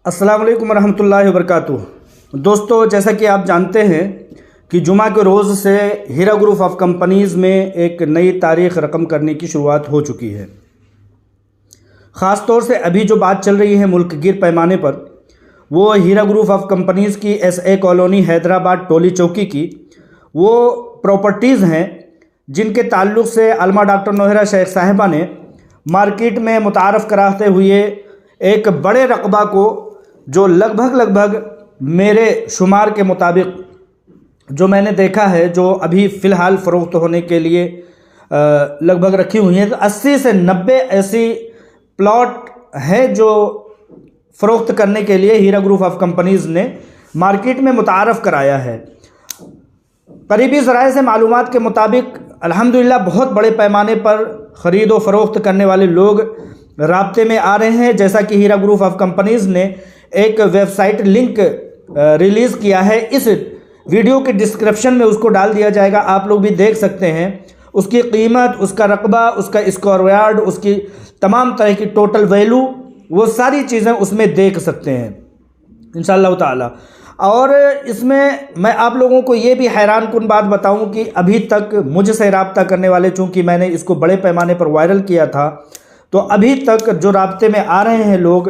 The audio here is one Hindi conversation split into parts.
अस्सलाम वालेकुम रहमतुल्लाहि व बरकातुहू। दोस्तों, जैसा कि आप जानते हैं कि जुमा के रोज़ से हीरा ग्रुप ऑफ कंपनीज़ में एक नई तारीख़ रकम करने की शुरुआत हो चुकी है। ख़ास तौर से अभी जो बात चल रही है मुल्क गिर पैमाने पर, वो हीरा ग्रुप ऑफ कंपनीज़ की SA कॉलोनी हैदराबाद टोली चौकी की वो प्रॉपर्टीज़ हैं जिनके ताल्लुक़ से अलमा डॉक्टर नौहरा शेख साहिबा ने मार्केट में मुतारफ़ कराते हुए एक बड़े रकबा को, जो लगभग मेरे शुमार के मुताबिक जो मैंने देखा है, जो अभी फ़िलहाल फ़रोख्त होने के लिए लगभग रखी हुई हैं, तो 80 से 90 ऐसी प्लॉट हैं जो फ़रोख्त करने के लिए हीरा ग्रुप ऑफ कंपनीज़ ने मार्केट में मुतारफ़ कराया है। करीबी ज़राए से मालूमात के मुताबिक अल्हम्दुलिल्लाह बहुत बड़े पैमाने पर ख़रीद व फ़रोख्त करने वाले लोग राब्ते में आ रहे हैं। जैसा कि हीरा ग्रुप ऑफ कंपनीज़ ने एक वेबसाइट लिंक रिलीज़ किया है, इस वीडियो के डिस्क्रिप्शन में उसको डाल दिया जाएगा, आप लोग भी देख सकते हैं। उसकी कीमत, उसका रकबा, उसका स्क्वायर यार्ड, उसकी तमाम तरह की टोटल वैल्यू, वो सारी चीज़ें उसमें देख सकते हैं इंशाअल्लाह ताला। और इसमें मैं आप लोगों को ये भी हैरान कुन बात बताऊं कि अभी तक मुझसे रब्ता करने वाले, चूँकि मैंने इसको बड़े पैमाने पर वायरल किया था, तो अभी तक जो राब्ते में आ रहे हैं लोग,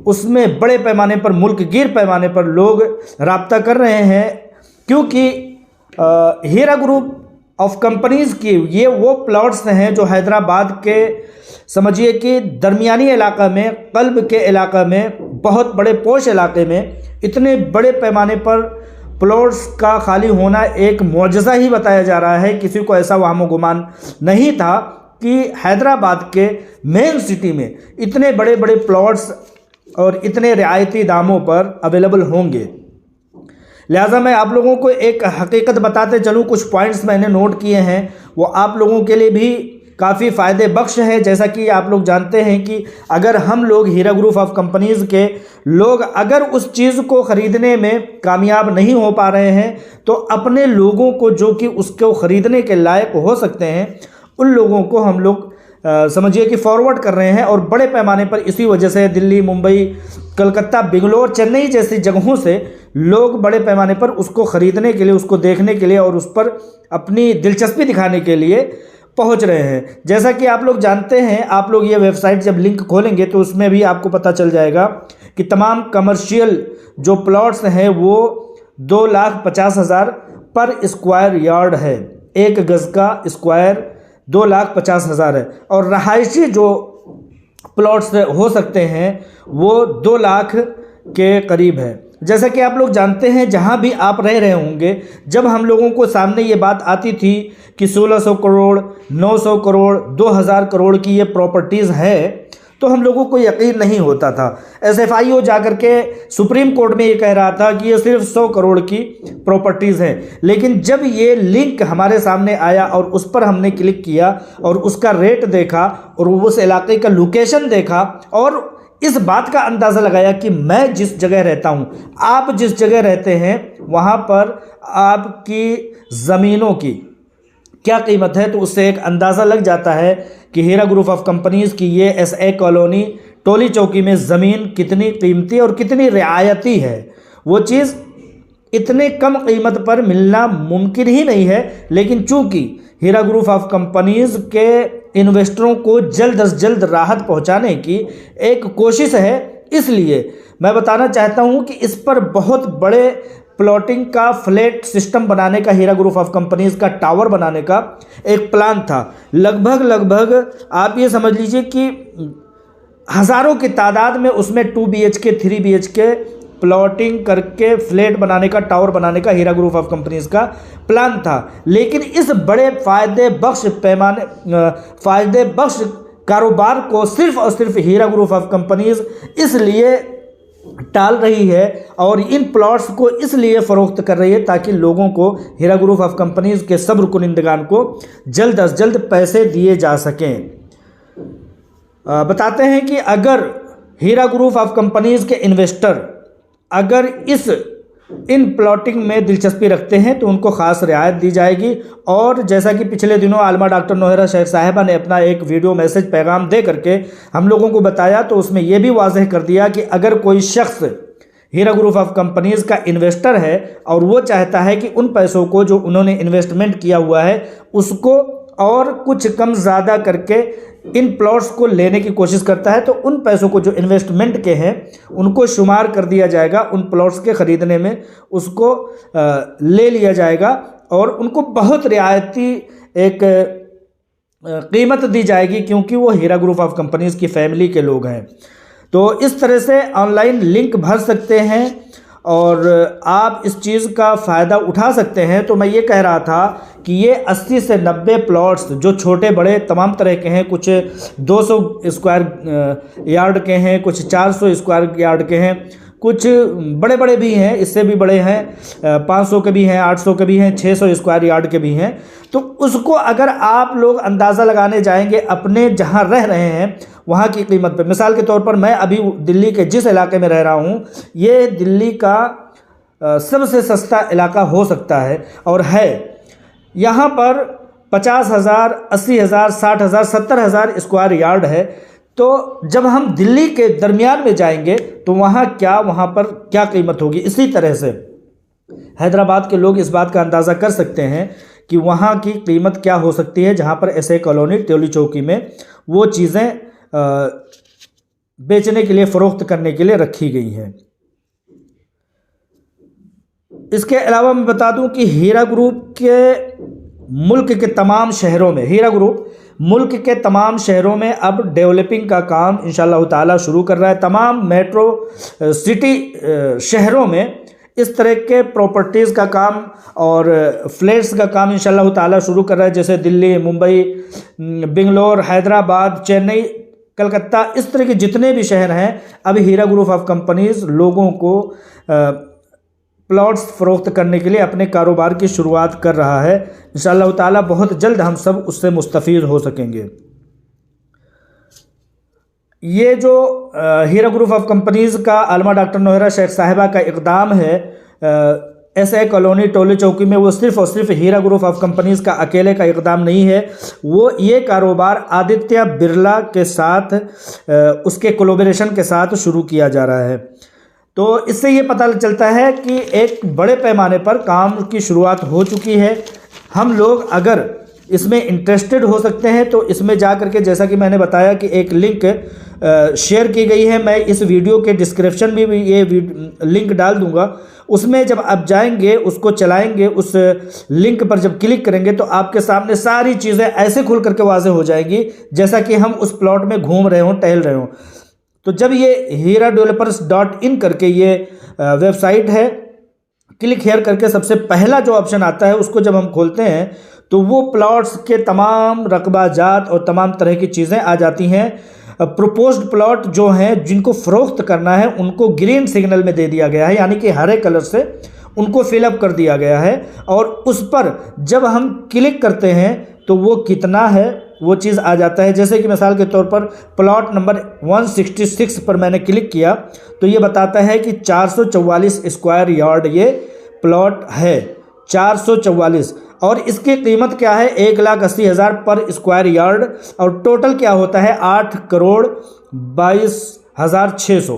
उसमें बड़े पैमाने पर, मुल्क गिर पैमाने पर लोग रब्ता कर रहे हैं, क्योंकि हीरा ग्रुप ऑफ कंपनीज़ की ये वो प्लॉट्स हैं जो हैदराबाद के, समझिए कि दरमियानी इलाका में, कल्ब के इलाका में, बहुत बड़े पोश इलाके में इतने बड़े पैमाने पर प्लॉट्स का खाली होना एक मौजज़ा ही बताया जा रहा है। किसी को ऐसा वहम गुमान नहीं था कि हैदराबाद के मेन सिटी में इतने बड़े बड़े प्लॉट्स और इतने रियायती दामों पर अवेलेबल होंगे। लिहाजा मैं आप लोगों को एक हकीकत बताते चलूँ, कुछ पॉइंट्स मैंने नोट किए हैं, वो आप लोगों के लिए भी काफ़ी फ़ायदे बख्श है। जैसा कि आप लोग जानते हैं कि अगर हम लोग हीरा ग्रुप ऑफ कंपनीज़ के लोग अगर उस चीज़ को ख़रीदने में कामयाब नहीं हो पा रहे हैं, तो अपने लोगों को, जो कि उसको ख़रीदने के लायक हो सकते हैं, उन लोगों को हम लोग समझिए कि फॉरवर्ड कर रहे हैं। और बड़े पैमाने पर इसी वजह से दिल्ली, मुंबई, कलकत्ता, बेंगलोर, चेन्नई जैसी जगहों से लोग बड़े पैमाने पर उसको ख़रीदने के लिए, उसको देखने के लिए और उस पर अपनी दिलचस्पी दिखाने के लिए पहुंच रहे हैं। जैसा कि आप लोग जानते हैं, आप लोग ये वेबसाइट जब लिंक खोलेंगे तो उसमें भी आपको पता चल जाएगा कि तमाम कमर्शियल जो प्लॉट्स हैं वो 2,50,000 पर स्क्वायर यार्ड है। एक गज़ का स्क्वायर 2,50,000 है। और रहायशी जो प्लॉट्स हो सकते हैं वो 2 लाख के करीब है। जैसा कि आप लोग जानते हैं, जहां भी आप रह रहे होंगे, जब हम लोगों को सामने ये बात आती थी कि 1600 करोड़, 900 करोड़, 2000 करोड़ की ये प्रॉपर्टीज़ है, तो हम लोगों को यकीन नहीं होता था। SFIO जाकर के सुप्रीम कोर्ट में ये कह रहा था कि ये सिर्फ 100 करोड़ की प्रॉपर्टीज़ हैं। लेकिन जब ये लिंक हमारे सामने आया और उस पर हमने क्लिक किया और उसका रेट देखा और उस इलाके का लोकेशन देखा और इस बात का अंदाज़ा लगाया कि मैं जिस जगह रहता हूँ, आप जिस जगह रहते हैं, वहाँ पर आपकी ज़मीनों की क्या कीमत है, तो उससे एक अंदाज़ा लग जाता है कि हीरा ग्रुप ऑफ कंपनीज़ की ये SA कॉलोनी टोली चौकी में ज़मीन कितनी कीमती और कितनी रियायती है। वो चीज़ इतने कम कीमत पर मिलना मुमकिन ही नहीं है। लेकिन चूँकि हीरा ग्रुप ऑफ कंपनीज़ के इन्वेस्टरों को जल्द अज जल्द राहत पहुंचाने की एक कोशिश है, इसलिए मैं बताना चाहता हूं कि इस पर बहुत बड़े प्लॉटिंग का फ्लैट सिस्टम बनाने का, हीरा ग्रुप ऑफ कंपनीज़ का टावर बनाने का एक प्लान था। लगभग आप ये समझ लीजिए कि हज़ारों की तादाद में उसमें 2 BHK 3 BHK प्लॉटिंग करके फ्लैट बनाने का, टावर बनाने का हीरा ग्रुप ऑफ कंपनीज़ का प्लान था। लेकिन इस बड़े फ़ायदे बख्श कारोबार को सिर्फ़ और सिर्फ हीरा ग्रुप ऑफ कंपनीज़ इसलिए टाल रही है और इन प्लॉट्स को इसलिए फ़रोख्त कर रही है ताकि लोगों को, हीरा ग्रुप ऑफ कंपनीज़ के सब्र कुनिंदगान को जल्द अज जल्द पैसे दिए जा सकें। बताते हैं कि अगर हीरा ग्रुप ऑफ कंपनीज़ के इन्वेस्टर अगर इस इन प्लॉटिंग में दिलचस्पी रखते हैं तो उनको ख़ास रियायत दी जाएगी। और जैसा कि पिछले दिनों आलमा डॉक्टर नौहरा शेख साहिबा ने अपना एक वीडियो मैसेज पैगाम दे करके हम लोगों को बताया, तो उसमें यह भी वाज़ेह कर दिया कि अगर कोई शख्स हीरा ग्रुप ऑफ कंपनीज़ का इन्वेस्टर है और वो चाहता है कि उन पैसों को जो उन्होंने इन्वेस्टमेंट किया हुआ है उसको और कुछ कम ज़्यादा करके इन प्लॉट्स को लेने की कोशिश करता है, तो उन पैसों को जो इन्वेस्टमेंट के हैं उनको शुमार कर दिया जाएगा, उन प्लॉट्स के ख़रीदने में उसको ले लिया जाएगा और उनको बहुत रियायती एक कीमत दी जाएगी, क्योंकि वो हीरा ग्रुप ऑफ कंपनीज़ की फैमिली के लोग हैं। तो इस तरह से ऑनलाइन लिंक भर सकते हैं और आप इस चीज़ का फ़ायदा उठा सकते हैं। तो मैं ये कह रहा था कि ये 80 से 90 प्लॉट्स जो छोटे बड़े तमाम तरह के हैं, कुछ 200 स्क्वायर यार्ड के हैं, कुछ 400 स्क्वायर यार्ड के हैं, कुछ बड़े बड़े भी हैं, इससे भी बड़े हैं, 500 के भी हैं, 800 के भी हैं, 600 स्क्वायर यार्ड के भी हैं। तो उसको अगर आप लोग अंदाज़ा लगाने जाएंगे अपने जहां रह रहे हैं वहां की कीमत पे, मिसाल के तौर पर मैं अभी दिल्ली के जिस इलाके में रह रहा हूं, ये दिल्ली का सबसे सस्ता इलाका हो सकता है और है। यहाँ पर 50,000, 80,000, 60,000, 70,000 स्क्वायर यार्ड है। तो जब हम दिल्ली के दरमियान में जाएंगे तो वहाँ पर क्या कीमत होगी। इसी तरह से हैदराबाद के लोग इस बात का अंदाज़ा कर सकते हैं कि वहाँ की कीमत क्या हो सकती है, जहाँ पर एसए कॉलोनी टोली चौकी में वो चीज़ें बेचने के लिए, फ़रोख्त करने के लिए रखी गई हैं। इसके अलावा मैं बता दूं कि हीरा ग्रुप के मुल्क के तमाम शहरों में, हीरा ग्रुप मुल्क के तमाम शहरों में अब डेवलपिंग का काम इंशाअल्लाह ताला शुरू कर रहा है। तमाम मेट्रो सिटी शहरों में इस तरह के प्रॉपर्टीज़ का काम और फ्लैट्स का काम इंशाअल्लाह ताला शुरू कर रहा है। जैसे दिल्ली, मुंबई, बेंगलोर, हैदराबाद, चेन्नई, कलकत्ता, इस तरह के जितने भी शहर हैं अब हीरा ग्रुप ऑफ कंपनीज़ लोगों को प्लॉट्स फ़रोख्त करने के लिए अपने कारोबार की शुरुआत कर रहा है। इंशाअल्लाह ताला बहुत जल्द हम सब उससे मुस्तफ़ीद हो सकेंगे। ये जो हीरा ग्रुप ऑफ कंपनीज़ का आलमा डॉक्टर नौहरा शेख साहिबा का इक़दाम है एसए कॉलोनी टोली चौकी में, वो सिर्फ़ और सिर्फ हीरा ग्रुप ऑफ कंपनीज़ का अकेले का इक़दाम नहीं है। वो ये कारोबार आदित्य बिरला के साथ उसके कोलैबोरेशन के साथ शुरू किया जा रहा है। तो इससे ये पता चलता है कि एक बड़े पैमाने पर काम की शुरुआत हो चुकी है। हम लोग अगर इसमें इंटरेस्टेड हो सकते हैं तो इसमें जा करके, जैसा कि मैंने बताया कि एक लिंक शेयर की गई है, मैं इस वीडियो के डिस्क्रिप्शन में भी ये लिंक डाल दूंगा। उसमें जब आप जाएंगे, उसको चलाएंगे, उस लिंक पर जब क्लिक करेंगे तो आपके सामने सारी चीज़ें ऐसे खुल करके वाज़ेह हो जाएगी जैसा कि हम उस प्लॉट में घूम रहे हों, टहल रहे हों। तो जब ये HeeraDevelopers.in करके ये वेबसाइट है, क्लिक हेयर करके सबसे पहला जो ऑप्शन आता है उसको जब हम खोलते हैं तो वो प्लॉट्स के तमाम रकबा जात और तमाम तरह की चीज़ें आ जाती हैं। प्रपोज्ड प्लॉट जो हैं जिनको फ़रोख्त करना है उनको ग्रीन सिग्नल में दे दिया गया है, यानी कि हरे कलर से उनको फिलअप कर दिया गया है। और उस पर जब हम क्लिक करते हैं तो वो कितना है वो चीज़ आ जाता है। जैसे कि मिसाल के तौर पर प्लॉट नंबर 166 पर मैंने क्लिक किया तो ये बताता है कि 444 स्क्वायर यार्ड ये प्लॉट है, 444, और इसकी कीमत क्या है 1,80,000 पर स्क्वायर यार्ड, और टोटल क्या होता है 8,22,600,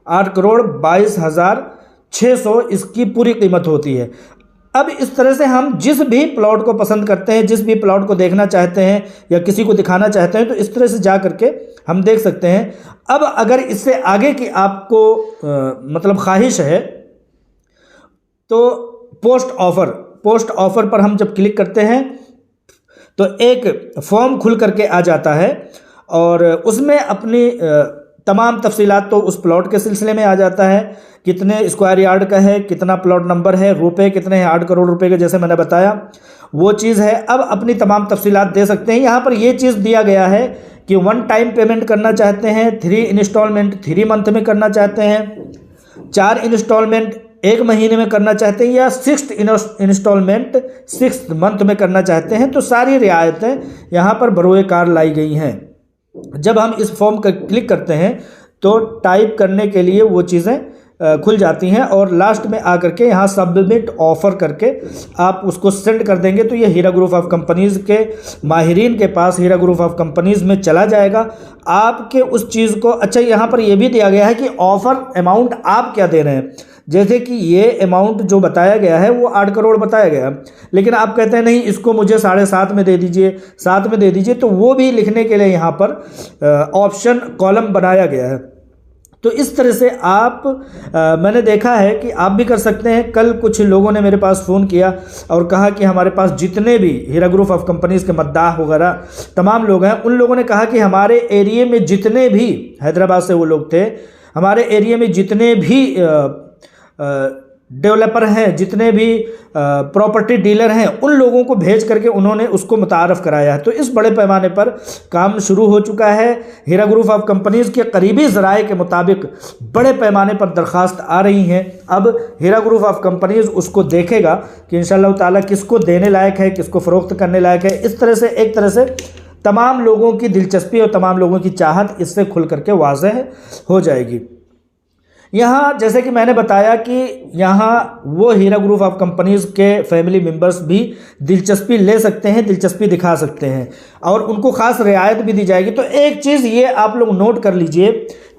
8,22,600 इसकी पूरी कीमत होती है। अब इस तरह से हम जिस भी प्लॉट को पसंद करते हैं, जिस भी प्लॉट को देखना चाहते हैं या किसी को दिखाना चाहते हैं, तो इस तरह से जा करके हम देख सकते हैं। अब अगर इससे आगे की आपको मतलब ख्वाहिश है तो पोस्ट ऑफ़र पर हम जब क्लिक करते हैं तो एक फॉर्म खुल करके आ जाता है और उसमें अपनी तमाम तफसीलात तो उस प्लॉट के सिलसिले में आ जाता है, कितने स्क्वायर यार्ड का है, कितना प्लॉट नंबर है, रुपए कितने हैं, 8 करोड़ रुपए के, जैसे मैंने बताया वो चीज़ है। अब अपनी तमाम तफसीलात दे सकते हैं। यहाँ पर ये चीज़ दिया गया है कि 1 टाइम पेमेंट करना चाहते हैं, 3 इंस्टॉलमेंट 3 मंथ में करना चाहते हैं, 4 इंस्टॉलमेंट 1 महीने में करना चाहते हैं, या 6th इंस्टॉलमेंट 6th मंथ में करना चाहते हैं। तो सारी रियायतें यहाँ पर बरोए कार लाई गई हैं। जब हम इस फॉर्म पर क्लिक करते हैं तो टाइप करने के लिए वो चीज़ें खुल जाती हैं और लास्ट में आकर के यहाँ सबमिट ऑफ़र करके आप उसको सेंड कर देंगे तो ये हीरा ग्रुप ऑफ कंपनीज़ के माहिरीन के पास, हीरा ग्रुप ऑफ कंपनीज़ में चला जाएगा। आपके उस चीज़ को, अच्छा यहाँ पर ये भी दिया गया है कि ऑफ़र अमाउंट आप क्या दे रहे हैं। जैसे कि ये अमाउंट जो बताया गया है वो 8 करोड़ बताया गया है, लेकिन आप कहते हैं नहीं इसको मुझे 7.5 में दे दीजिए, 7 में दे दीजिए, तो वो भी लिखने के लिए यहाँ पर ऑप्शन कॉलम बनाया गया है। तो इस तरह से आप मैंने देखा है कि आप भी कर सकते हैं। कल कुछ लोगों ने मेरे पास फ़ोन किया और कहा कि हमारे पास जितने भी हीरा ग्रुप ऑफ कंपनीज़ के मद्दाह वगैरह तमाम लोग हैं, उन लोगों ने कहा कि हमारे एरिया में जितने भी, हैदराबाद से वो लोग थे, हमारे एरिया में जितने भी डेवलपर हैं, जितने भी प्रॉपर्टी डीलर हैं, उन लोगों को भेज करके उन्होंने उसको मुतारफ़ कराया है। तो इस बड़े पैमाने पर काम शुरू हो चुका है। हीरा ग्रुप ऑफ कंपनीज़ के करीबी ज़राए के मुताबिक बड़े पैमाने पर दरख्वास्त आ रही हैं। अब हीरा ग्रुप ऑफ कंपनीज़ उसको देखेगा कि इंशाअल्लाह ताला किसको देने लायक है, किसको फ़रोख्त करने लायक है। इस तरह से एक तरह से तमाम लोगों की दिलचस्पी और तमाम लोगों की चाहत इससे खुल करके वाज़ेह हो जाएगी। यहाँ जैसे कि मैंने बताया कि यहाँ वो हीरा ग्रुप ऑफ कंपनीज़ के फैमिली मेम्बर्स भी दिलचस्पी ले सकते हैं, दिलचस्पी दिखा सकते हैं और उनको ख़ास रियायत भी दी जाएगी। तो एक चीज़ ये आप लोग नोट कर लीजिए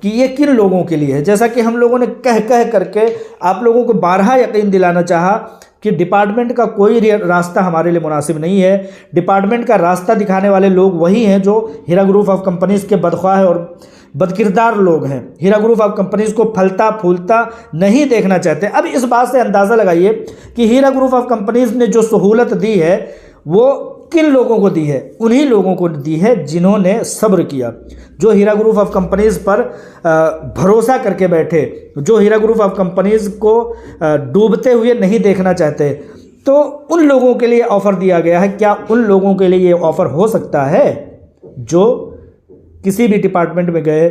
कि ये किन लोगों के लिए है। जैसा कि हम लोगों ने कह करके आप लोगों को बारहा यकीन दिलाना चाहा कि डिपार्टमेंट का कोई रास्ता हमारे लिए मुनासिब नहीं है। डिपार्टमेंट का रास्ता दिखाने वाले लोग वही हैं जो हीरा ग्रुप ऑफ कंपनीज़ के बदख्वाह और बदकिरदार लोग हैं। हीरा ग्रुप ऑफ कंपनीज़ को फलता फूलता नहीं देखना चाहते। अब इस बात से अंदाज़ा लगाइए कि हीरा ग्रुप ऑफ कंपनीज़ ने जो सहूलत दी है वो किन लोगों को दी है। उन्हीं लोगों को दी है जिन्होंने सब्र किया, जो हीरा ग्रुप ऑफ कंपनीज़ पर भरोसा करके बैठे, जो हीरा ग्रुप ऑफ कंपनीज़ को डूबते हुए नहीं देखना चाहते। तो उन लोगों के लिए ऑफ़र दिया गया है। क्या उन लोगों के लिए ये ऑफ़र हो सकता है जो किसी भी डिपार्टमेंट में गए,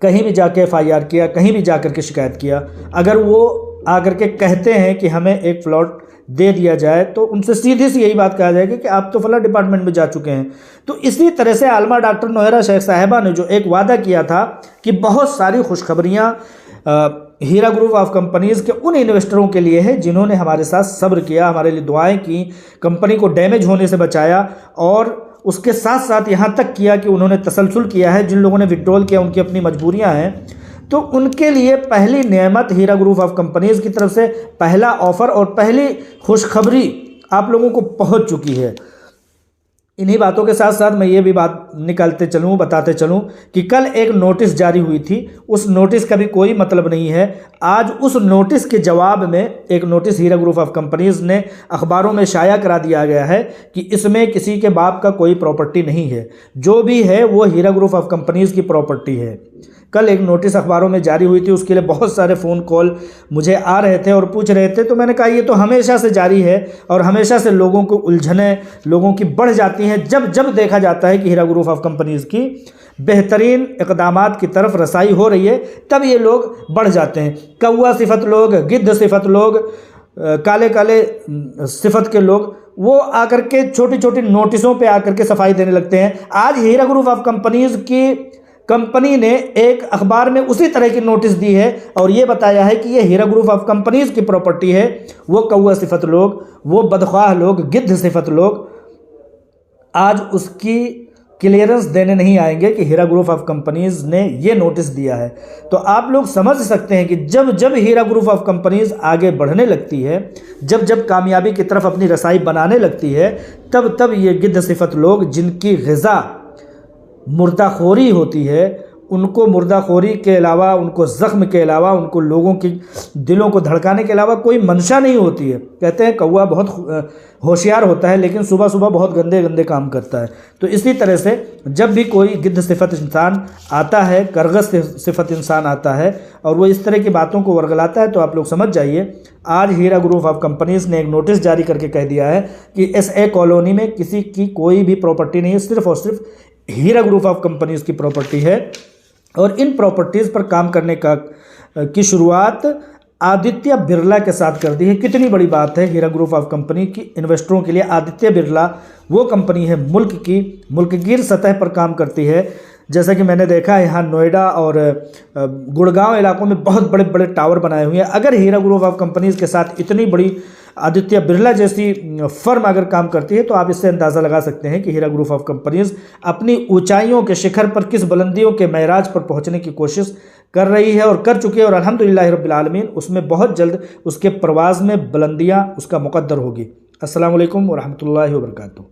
कहीं भी जाके FIR किया, कहीं भी जाकर के शिकायत किया, अगर वो आकर के कहते हैं कि हमें एक प्लॉट दे दिया जाए तो उनसे सीधी सी यही बात कहा जाएगी कि आप तो फला डिपार्टमेंट में जा चुके हैं। तो इसी तरह से आलमा डॉक्टर नोहरा शेख साहिबा ने जो एक वादा किया था कि बहुत सारी खुशखबरियाँ हीरा ग्रुप ऑफ कंपनीज़ के उन इन्वेस्टरों के लिए है जिन्होंने हमारे साथ सब्र किया, हमारे लिए दुआएं की, कंपनी को डैमेज होने से बचाया और उसके साथ साथ यहाँ तक किया कि उन्होंने तसलसल किया है। जिन लोगों ने विड्रॉल किया उनकी अपनी मजबूरियाँ हैं, तो उनके लिए पहली नेमत हीरा ग्रुप ऑफ कंपनीज़ की तरफ से पहला ऑफ़र और पहली खुशखबरी आप लोगों को पहुँच चुकी है। इन्हीं बातों के साथ साथ मैं ये भी बात बताते चलूँ कि कल एक नोटिस जारी हुई थी। उस नोटिस का भी कोई मतलब नहीं है। आज उस नोटिस के जवाब में एक notice Heera group of companies ने अखबारों में शाया करा दिया गया है कि इसमें किसी के बाप का कोई प्रॉपर्टी नहीं है, जो भी है वो हीरा ग्रुप ऑफ कंपनीज़ की प्रॉपर्टी है। कल एक नोटिस अखबारों में जारी हुई थी, उसके लिए बहुत सारे फ़ोन कॉल मुझे आ रहे थे और पूछ रहे थे। तो मैंने कहा ये तो हमेशा से जारी है और हमेशा से लोगों को उलझनें लोगों की बढ़ जाती हैं जब देखा जाता है कि हीरा ग्रुप ऑफ कंपनीज़ की बेहतरीन इक़दामात की तरफ रसाई हो रही है, तब ये लोग बढ़ जाते हैं। कौआ सिफत लोग, गिद्ध सिफत लोग, काले काले सिफत के लोग, वो आकर के छोटी छोटी नोटिसों पे आकर के सफाई देने लगते हैं। आज हीरा ग्रुप ऑफ कंपनीज़ की कंपनी ने एक अखबार में उसी तरह की नोटिस दी है और ये बताया है कि ये हीरा ग्रुप ऑफ कंपनीज़ की प्रॉपर्टी है। वो कौआ सिफत लोग, वो बदख्वाह लोग, गिद्ध सिफत लोग आज उसकी क्लियरेंस देने नहीं आएंगे कि हीरा ग्रुप ऑफ कंपनीज़ ने ये नोटिस दिया है। तो आप लोग समझ सकते हैं कि जब हीरा ग्रुप ऑफ कंपनीज़ आगे बढ़ने लगती है, जब कामयाबी की तरफ अपनी रसाई बनाने लगती है, तब ये गिद्ध सिफत लोग जिनकी ग़िज़ा मुर्दाखोरी होती है, उनको मुर्दाखोरी के अलावा, उनको ज़ख्म के अलावा, उनको लोगों की दिलों को धड़काने के अलावा कोई मंशा नहीं होती है। कहते हैं कौआ बहुत होशियार होता है लेकिन सुबह सुबह बहुत गंदे गंदे काम करता है। तो इसी तरह से जब भी कोई गिद्ध सिफत इंसान आता है, करगस सिफत इंसान आता है और वो इस तरह की बातों को वर्गलाता है, तो आप लोग समझ जाइए आज हीरा ग्रुप ऑफ कंपनीज़ ने एक नोटिस जारी करके कह दिया है कि SA कॉलोनी में किसी की कोई भी प्रॉपर्टी नहीं है, सिर्फ़ और सिर्फ हीरा ग्रुप ऑफ कंपनीज़ की प्रॉपर्टी है। और इन प्रॉपर्टीज़ पर काम करने की शुरुआत आदित्य बिरला के साथ कर दी है। कितनी बड़ी बात है हीरा ग्रुप ऑफ कंपनी की इन्वेस्टरों के लिए। आदित्य बिरला वो कंपनी है मुल्क की, मुल्कगीर सतह पर काम करती है। जैसा कि मैंने देखा है यहाँ नोएडा और गुड़गांव इलाकों में बहुत बड़े बड़े टावर बनाए हुए हैं। अगर हीरा ग्रुप ऑफ कंपनीज के साथ इतनी बड़ी आदित्य बिरला जैसी फर्म अगर काम करती है तो आप इससे अंदाज़ा लगा सकते हैं कि हीरा ग्रुप ऑफ कंपनीज अपनी ऊंचाइयों के शिखर पर, किस बुलंदियों के महराज पर पहुंचने की कोशिश कर रही है और कर चुकी है। और अल्हम्दुलिल्लाह रब्बिल आलमीन उसमें बहुत जल्द उसके प्रवास में बुलंदियां उसका मुकद्दर होगी। अस्सलामु अलैकुम व रहमतुल्लाहि व बरकातुहू।